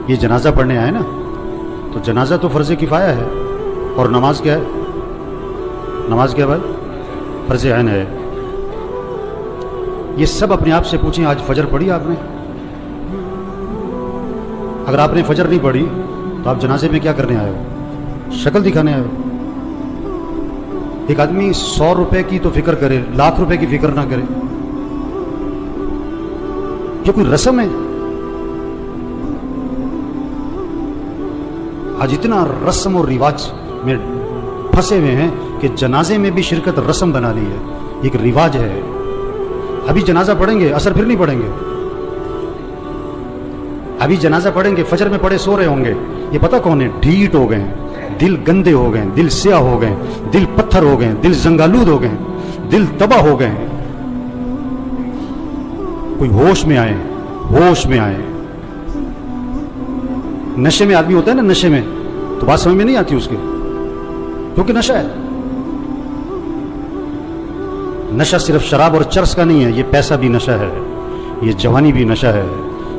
یہ جنازہ پڑھنے آئے نا، تو جنازہ تو فرض کفایہ ہے، اور نماز کیا ہے؟ نماز کیا ہے بھائی؟ فرض عین ہے۔ یہ سب اپنے آپ سے پوچھیں، آج فجر پڑھی آپ نے؟ اگر آپ نے فجر نہیں پڑھی تو آپ جنازے میں کیا کرنے آئے ہو؟ شکل دکھانے آئے ہو۔ ایک آدمی 100 روپے کی تو فکر کرے، لاکھ روپے کی فکر نہ کرے، یہ کوئی رسم ہے؟ آج اتنا رسم اور رواج میں پھنسے ہوئے ہیں کہ جنازے میں بھی شرکت رسم بنا لی ہے، ایک رواج ہے۔ ابھی جنازہ پڑھیں گے، اثر پھر نہیں پڑھیں گے۔ ابھی جنازہ پڑھیں گے، فجر میں پڑھے سو رہے ہوں گے، یہ پتہ کون ہے؟ ڈھیٹ ہو گئے ہیں، دل گندے ہو گئے ہیں، دل سیاہ ہو گئے ہیں، دل پتھر ہو گئے ہیں، دل زنگالود ہو گئے ہیں، دل تباہ ہو گئے ہیں۔ کوئی ہوش میں آئے، ہوش میں آئے۔ نشے میں آدمی ہوتا ہے نا، نشے میں تو بات سمجھ میں نہیں آتی اس کے، کیونکہ نشہ ہے۔ نشہ صرف شراب اور چرس کا نہیں ہے، یہ پیسہ بھی نشہ ہے، یہ جوانی بھی نشہ ہے،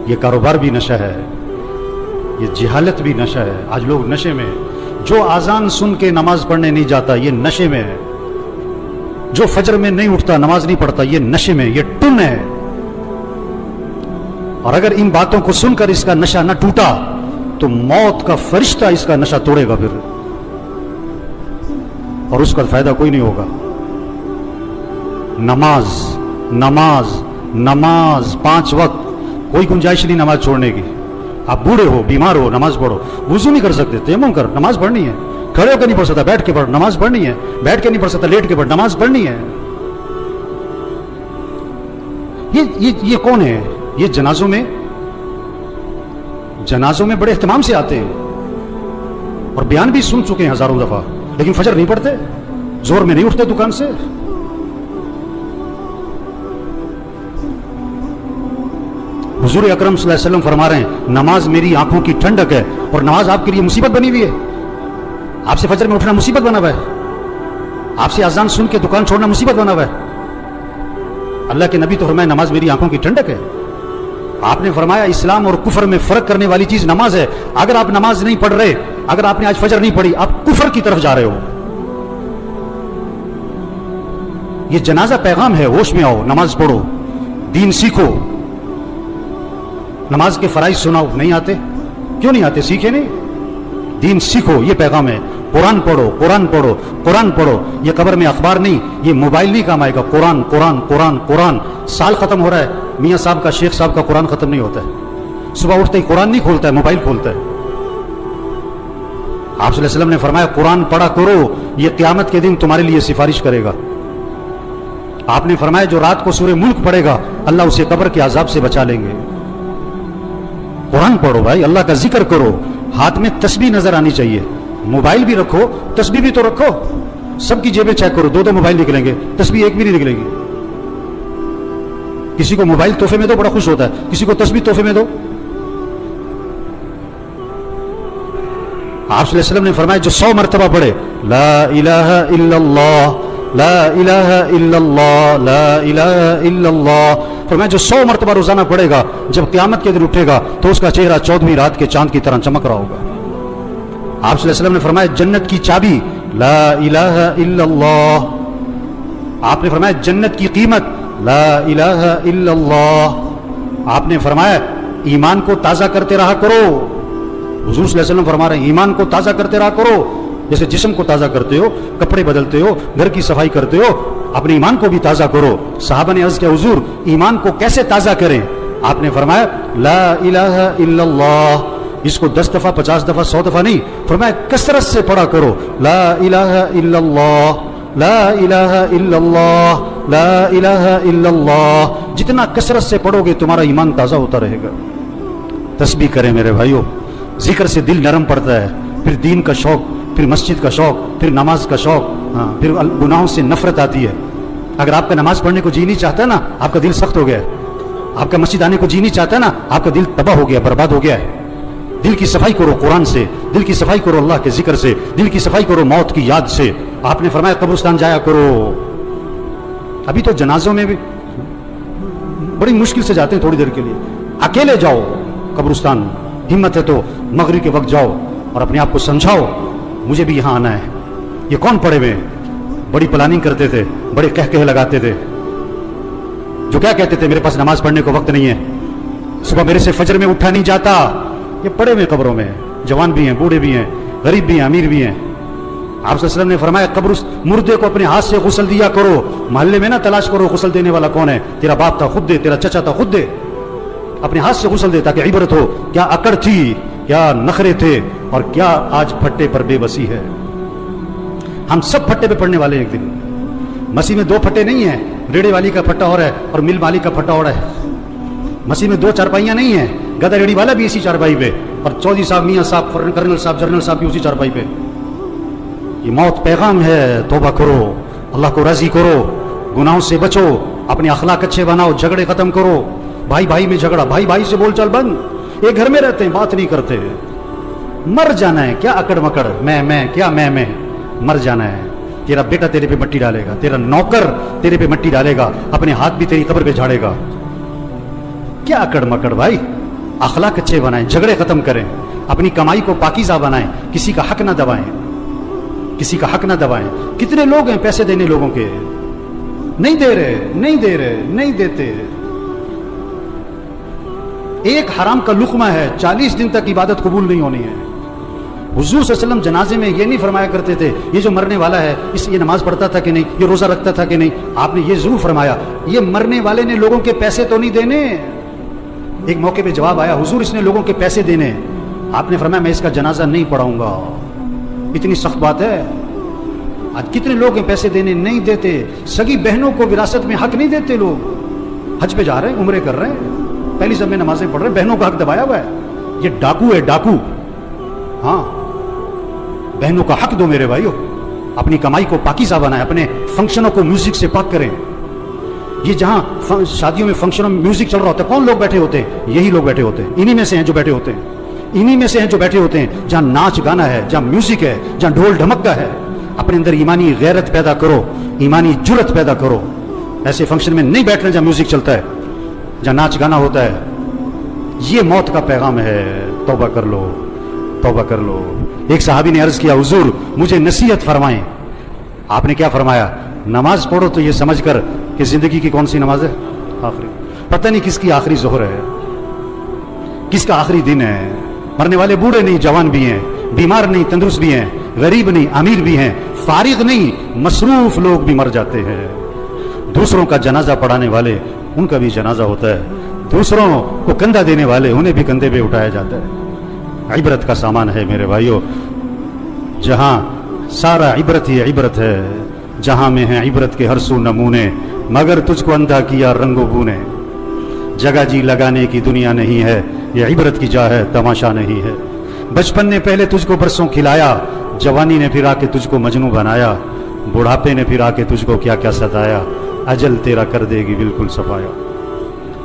یہ کاروبار بھی نشہ ہے، یہ جہالت بھی نشہ ہے۔ آج لوگ نشے میں ہیں۔ جو اذان سن کے نماز پڑھنے نہیں جاتا یہ نشے میں ہے، جو فجر میں نہیں اٹھتا، نماز نہیں پڑھتا، یہ نشے میں، یہ ٹن ہے۔ اور اگر ان باتوں کو سن کر اس کا نشہ نہ ٹوٹا تو موت کا فرشتہ اس کا نشہ توڑے گا پھر، اور اس کا فائدہ کوئی نہیں ہوگا۔ نماز نماز نماز 5 وقت، کوئی گنجائش نہیں نماز چھوڑنے کی۔ آپ بوڑھے ہو، بیمار ہو، نماز پڑھو۔ وضو نہیں کر سکتے، تیمم کر، نماز پڑھنی ہے۔ کھڑے ہو کے نہیں پڑھ سکتا، بیٹھ کے پڑھ، نماز پڑھنی ہے۔ بیٹھ کے نہیں پڑھ سکتا، لیٹ کے پڑھ، نماز پڑھنی ہے۔ یہ کون ہے؟ یہ جنازوں میں بڑے اہتمام سے آتے ہیں اور بیان بھی سن چکے ہیں ہزاروں دفعہ، لیکن فجر نہیں پڑھتے، زور میں نہیں اٹھتے دکان سے۔ حضور اکرم صلی اللہ علیہ وسلم فرما رہے ہیں نماز میری آنکھوں کی ٹھنڈک ہے، اور نماز آپ کے لیے مصیبت بنی ہوئی ہے۔ آپ سے فجر میں اٹھنا مصیبت بنا ہوا ہے، آپ سے اذان سن کے دکان چھوڑنا مصیبت بنا ہوا ہے۔ اللہ کے نبی تو فرمایا نماز میری آنکھوں کی ٹھنڈک ہے۔ آپ نے فرمایا اسلام اور کفر میں فرق کرنے والی چیز نماز ہے۔ اگر آپ نماز نہیں پڑھ رہے، اگر آپ نے آج فجر نہیں پڑھی، آپ کفر کی طرف جا رہے ہو۔ یہ جنازہ پیغام ہے، ہوش میں آؤ، نماز پڑھو، دین سیکھو۔ نماز کے فرائض سناؤ، نہیں آتے؟ کیوں نہیں آتے؟ سیکھے نہیں؟ دین سیکھو، یہ پیغام ہے۔ قرآن پڑھو، قرآن پڑھو، قرآن پڑھو۔ یہ قبر میں اخبار نہیں، یہ موبائل نہیں کام آئے گا۔ قرآن قرآن قرآن قرآن۔ سال ختم ہو رہا ہے، میاں صاحب کا، شیخ صاحب کا قرآن ختم نہیں ہوتا ہے۔ صبح اٹھتے ہی قرآن نہیں کھولتا ہے، موبائل کھولتا ہے۔ آپ صلی اللہ علیہ وسلم نے فرمایا قرآن پڑھا کرو، یہ قیامت کے دن تمہارے لیے سفارش کرے گا۔ آپ نے فرمایا جو رات کو سورہ ملک پڑھے گا اللہ اسے قبر کے عذاب سے بچا لیں گے۔ قرآن پڑھو بھائی، اللہ کا ذکر کرو، ہاتھ میں تسبیح نظر آنی چاہیے۔ موبائل بھی رکھو، تسبیح بھی تو رکھو۔ سب کی جیبیں چیک کرو، 2 موبائل نکلیں گے، تسبیح ایک بھی نہیں نکلے گی۔ کسی کو موبائل تحفے میں دو، بڑا خوش ہوتا ہے، کسی کو تسبیح تحفے میں دو۔ آپ صلی اللہ علیہ وسلم نے فرمایا جو 100 مرتبہ پڑھے لا الہ الا اللہ لا الہ الا اللہ لا الہ الا اللہ، فرمایا جو 100 مرتبہ روزانہ پڑھے گا، جب قیامت کے دن اٹھے گا تو اس کا چہرہ 14ویں رات کے چاند کی طرح چمک رہا ہوگا۔ آپ صلی اللہ علیہ وسلم نے فرمایا جنت کی چابی لا الہ الا اللہ، آپ نے فرمایا جنت کی قیمت لا الہ الا اللہ، آپ نے فرمایا ایمان کو تازہ کرتے رہا کرو۔ حضور صلی اللہ علیہ وسلم فرما رہے ہیں ایمان کو تازہ کرتے رہا کرو، جیسے جسم کو تازہ کرتے ہو، کپڑے بدلتے ہو، گھر کی صفائی کرتے ہو، اپنے ایمان کو بھی تازہ کرو۔ صحابہ نے عرض کیا حضور ایمان کو کیسے تازہ کریں؟ آپ نے فرمایا لا الہ الا اللہ، اس کو 10 دفعہ 50 دفعہ 100 دفعہ نہیں، فرمایا کثرت سے پڑھا کرو لا الہ الا اللہ لا الہ الا اللہ لا الہ الا اللہ۔ جتنا کثرت سے پڑھو گے تمہارا ایمان تازہ ہوتا رہے گا۔ تسبیح کریں میرے بھائیوں، ذکر سے دل نرم پڑتا ہے، پھر دین کا شوق، پھر مسجد کا شوق، پھر نماز کا شوق، پھر گناہوں سے نفرت آتی ہے۔ اگر آپ کا نماز پڑھنے کو جی نہیں چاہتا ہے نا، آپ کا دل سخت ہو گیا ہے۔ آپ کا مسجد آنے کو جی نہیں چاہتا ہے نا، آپ کا دل تباہ ہو گیا، برباد ہو گیا ہے۔ دل کی صفائی کرو قرآن سے، دل کی صفائی کرو اللہ کے ذکر سے، دل کی صفائی کرو موت کی یاد سے۔ آپ نے فرمایا قبرستان جایا کرو۔ ابھی تو جنازوں میں بھی بڑی مشکل سے جاتے ہیں، تھوڑی دیر کے لیے اکیلے جاؤ قبرستان، हिम्मत है तो मगरिब के वक्त जाओ और अपने आप को समझाओ मुझे भी यहाँ आना है। ये कौन पड़े हुए हैं? बड़ी प्लानिंग करते थे, बड़े कह लगाते थे, जो क्या कहते थे मेरे पास नमाज पढ़ने को वक्त नहीं है, सुबह मेरे से फजर में उठा नहीं जाता। ये पड़े हुए कब्रों में, जवान भी हैं, बूढ़े भी हैं, गरीब भी हैं, अमीर भी हैं। आप सल्लल्लाहु अलैहि वसल्लम ने फरमाया कब्र मुर्दे को अपने हाथ से गुस्ल दिया करो, मोहल्ले में ना तलाश करो गुस्ल देने वाला कौन है, तेरा बाप था खुद दे, तेरा चचा था खुद दे, अपने हाथ से गुस्ल दे ताकि इबरत हो क्या अकड़ थी, क्या नखरे थे और क्या आज फट्टे पर बेबसी है। हम सब फट्टे पे पड़ने वाले हैं एक दिन। मसीह में दो फट्टे नहीं है, रेड़े वाली का फट्टा और है और मिल मालिक का फट्टा और है। मसीह में दो चारपाइयां नहीं है, गधा रेड़ी वाला भी इसी चारपाई पे और चौधरी साहब, मियाँ साहब, कर्नल साहब, जनरल साहब भी उसी चारपाई पे। ये मौत पैगाम है, तौबा करो, अल्लाह को राजी करो, गुनाहों से बचो, अपने अखलाक अच्छे बनाओ, झगड़े खत्म करो। भाई भाई में झगड़ा, भाई भाई से बोलचाल बंद, एक घर में रहते हैं बात नहीं करते। मर जाना है, क्या अकड़ मकड़, मैं क्या मैं, मर जाना है। तेरा बेटा तेरे पे मट्टी डालेगा, तेरा नौकर तेरे पे मट्टी डालेगा, अपने हाथ भी तेरी कब्र पे झाड़ेगा। क्या अकड़ मकड़ भाई, अखलाक अच्छे बनाएं, झगड़े खत्म करें, अपनी कमाई को पाकीज़ा बनाएं, किसी का हक ना दबाएं, किसी का हक ना दबाएं। कितने लोग हैं पैसे देने लोगों के, नहीं दे रहे, नहीं दे रहे, नहीं देते। एक हराम का लुकमा है, 40 दिन तक इबादत कबूल नहीं होनी है। हुजूर सल्लल्लाहु अलैहि वसल्लम जनाजे में ये नहीं फरमाया करते थे ये जो मरने वाला है ये नमाज पढ़ता था कि नहीं, ये रोजा रखता था कि नहीं। आपने ये जरूर फरमाया ये मरने वाले ने लोगों के पैसे तो नहीं देने। एक मौके पे जवाब आया, हुजूर इसने लोगों के पैसे देने। आपने फरमाया मैं इसका जनाजा नहीं पढ़ाऊंगा। इतनी सख्त बात है। आज कितने लोग हैं पैसे देने नहीं देते, सगी बहनों को विरासत में हक नहीं देते। लोग हज पे जा रहे हैं, उम्रे कर रहे हैं, पहली सब में नमाजें पढ़ रहे हैं, बहनों का हक दबाया हुआ है। ये डाकू है, डाकू। हाँ, बहनों का हक दो मेरे भाइयों, अपनी कमाई को पाकीज़ा बनाएं, अपने फंक्शनों को म्यूजिक से पाक करें। ये जहां शादियों में फंक्शनों में म्यूजिक चल रहा होता है, कौन लोग बैठे होते हैं? यही लोग बैठे होते हैं, इन्हीं में से हैं जो बैठे होते हैं, इन्हीं में से हैं जो बैठे होते हैं। जहां नाच गाना है, जहां म्यूजिक है, जहां ढोल ढमक्का है, अपने अंदर ईमानी गैरत पैदा करो, ईमानी जुर्रत पैदा करो। ऐसे फंक्शन में नहीं बैठना जहां म्यूजिक चलता है, जहां नाच गाना होता है। ये मौत का पैगाम है। तौबा कर लो, तौबा कर लो। एक सहाबी ने अर्ज किया, हुजूर मुझे नसीहत फरमाएं। आपने क्या फरमाया? नमाज पढ़ो तो ये समझकर कि जिंदगी की कौन सी नमाज है? आखिरी। पता नहीं किसकी आखिरी जोहर है, किसका आखिरी दिन है। मरने वाले बूढ़े नहीं, जवान भी हैं, बीमार नहीं, तंदुरुस्त भी हैं, गरीब नहीं, अमीर भी हैं, फारिग नहीं, मसरूफ लोग भी मर जाते हैं। दूसरों का जनाजा पढ़ाने वाले, उनका भी जनाजा होता है। दूसरों को कंधा देने वाले, उन्हें भी कंधे पे उठाया जाता है। इबरत का सामान है मेरे भाइयों, जहां सारा इबरत ही इबरत है, जहां में है इबरत के हर सू नमूने, मगर तुझको अंधा किया रंगो बूने। जगह जी लगाने की दुनिया नहीं है, ये इबरत की जा है, तमाशा नहीं है। बचपन ने पहले तुझको बरसों खिलाया, जवानी ने फिर आके तुझको मजनू बनाया, बुढ़ापे ने फिर आके तुझको क्या क्या सताया, अजल तेरा कर देगी बिल्कुल सफाया।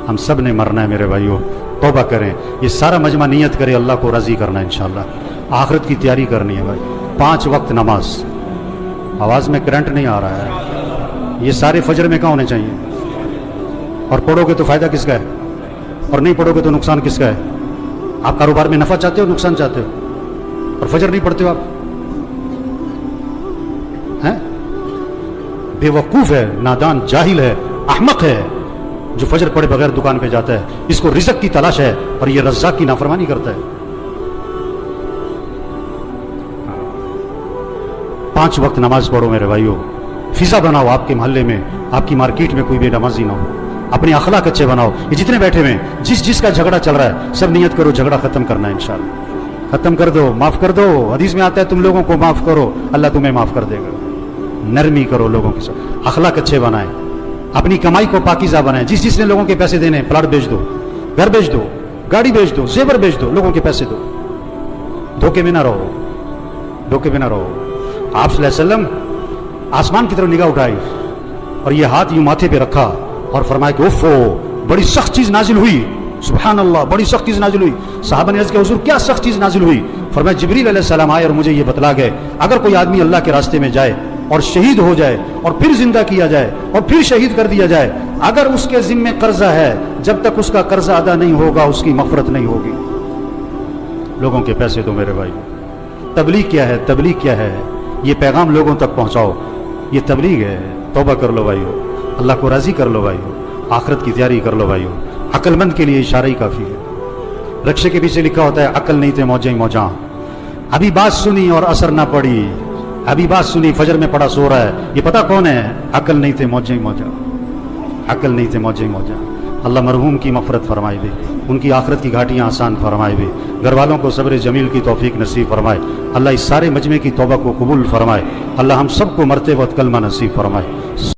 हम सब ने मरना है मेरे भाइयों, तौबा करें। ये सारा मजमा नियत करे अल्लाह को राजी करना है इंशाअल्लाह। आखिरत की तैयारी करनी है भाई। 5 वक्त नमाज। आवाज़ में करंट नहीं आ रहा है। ये सारे फजर में कहाँ होने चाहिए? और पढ़ोगे तो फ़ायदा किसका है, और नहीं पढ़ोगे तो नुकसान किसका है? आप कारोबार में नफ़ा चाहते हो, नुकसान चाहते हो, और फजर नहीं पढ़ते हो आप? हैं? बेवकूफ़ है, नादान, जाहिल है, अहमक है जो फजर पढ़े बगैर दुकान पे जाता है। इसको रिज़्क़ की तलाश है और ये रज़्ज़ाक़ की नाफरमानी करता है। 5 वक्त नमाज पढ़ो मेरे भाइयों। फिजा बनाओ आपके मोहल्ले में, आपकी मार्केट में कोई बेनमाजी ना हो। अपने अखलाक अच्छे बनाओ। ये जितने बैठे हुए हैं, जिस जिसका झगड़ा चल रहा है, सब नियत करो झगड़ा खत्म करना है इंशाअल्लाह। खत्म कर दो, माफ कर दो। हदीस में आता है तुम लोगों को माफ करो, अल्लाह तुम्हें माफ कर देगा। नरमी करो लोगों के साथ, अखलाक अच्छे बनाएं, अपनी कमाई को पाकीज़ा बनाएं। जिस जिसने लोगों के पैसे देने, प्लाट बेच दो, घर बेच दो, गाड़ी बेच दो, जेवर बेच दो, लोगों के पैसे दो। धोखे में ना रहो, धोखे में ना रहो। आप सल्लल्लाहु अलैहि वसल्लम आसमान की तरफ निगाह उठाई और ये हाथ यूं माथे पे रखा और फरमाया कि उफ़ो, बड़ी सख्त चीज नाजिल हुई। सुभान अल्लाह, बड़ी सख्त चीज नाजिल हुई। साहबा ने अर्ज़ किया, हुज़ूर क्या सख्त चीज नाजिल हुई? फरमाया जिब्रील अलैहिस्सलाम आए और मुझे ये बतला गए, अगर कोई आदमी अल्लाह के रास्ते में जाए और शहीद हो जाए और फिर जिंदा किया जाए और फिर शहीद कर दिया जाए, अगर उसके जिम्मे कर्जा है, जब तक उसका कर्जा अदा नहीं होगा उसकी मग़फ़िरत नहीं होगी। لوگوں کے پیسے دو میرے بھائی. تبلیغ کیا ہے؟ تبلیغ کیا ہے؟ یہ پیغام لوگوں تک پہنچاؤ، یہ تبلیغ ہے. توبہ کر لو بھائیو، اللہ کو راضی کر لو بھائیو، آخرت کی تیاری کر لو بھائیو. عقل مند کے لیے اشارہ ہی کافی ہے. رکشے کے پیچھے لکھا ہوتا ہے عقل نہیں تھے موجیں ہی موجاں. ابھی بات سنی اور اثر نہ پڑی، ابھی بات سنی فجر میں پڑا سو رہا ہے، یہ پتہ کون ہے؟ عقل نہیں تھے موجیں ہی موجاں، عقل نہیں تھے موجیں ہی موجاں. اللہ مرحوم کی مغفرت فرمائے دے، ان کی آخرت کی گھاٹیاں آسان فرمائے دے، گھر والوں کو صبر جمیل کی توفیق نصیب فرمائے. اللہ اس سارے مجمع کی توبہ کو قبول فرمائے. اللہ ہم سب کو مرتے وقت کلمہ نصیب فرمائے.